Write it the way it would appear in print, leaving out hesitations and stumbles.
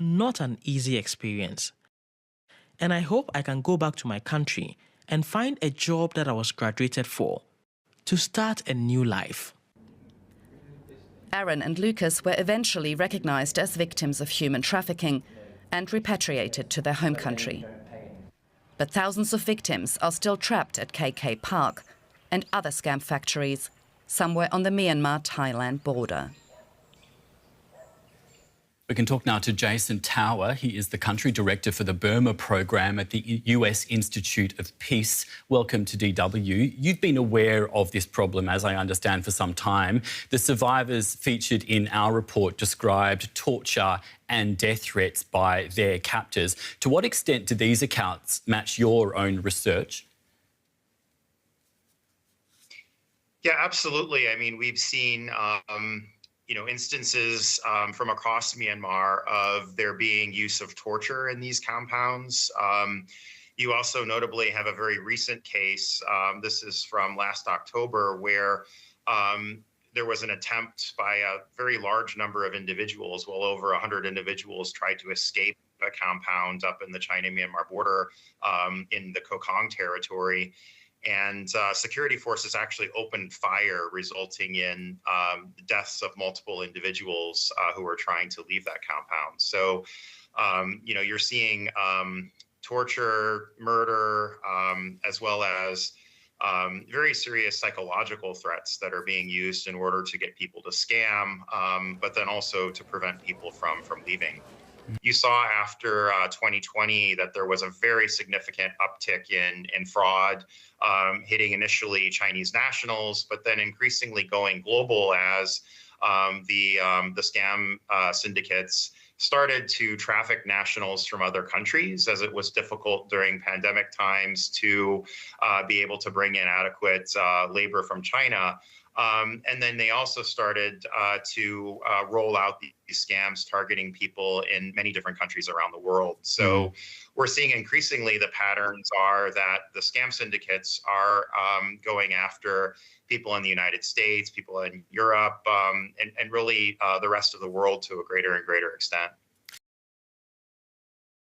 not an easy experience. And I hope I can go back to my country and find a job that I was graduated for, to start a new life. Aaron and Lucas were eventually recognized as victims of human trafficking and repatriated to their home country. But thousands of victims are still trapped at KK Park and other scam factories somewhere on the Myanmar-Thailand border. We can talk now to Jason Tower. He is the country director for the Burma program at the US Institute of Peace. Welcome to DW. You've been aware of this problem, as I understand, for some time. The survivors featured in our report described torture and death threats by their captors. To what extent do these accounts match your own research? Yeah, absolutely. I mean, we've seen instances from across Myanmar of there being use of torture in these compounds. You also notably have a very recent case. This is from last October, where there was an attempt by a very large number of individuals, well over 100 individuals, tried to escape a compound up in the China-Myanmar border in the Kokong territory. And security forces actually opened fire, resulting in the deaths of multiple individuals who were trying to leave that compound. So, you're seeing torture, murder, as well as very serious psychological threats that are being used in order to get people to scam, but then also to prevent people from leaving. You saw after 2020 that there was a very significant uptick in fraud, hitting initially Chinese nationals, but then increasingly going global as the scam syndicates started to traffic nationals from other countries, as it was difficult during pandemic times to be able to bring in adequate labor from China. And then they also started to roll out these scams targeting people in many different countries around the world. So we're seeing increasingly the patterns are that the scam syndicates are going after people in the United States, people in Europe, and really the rest of the world to a greater and greater extent.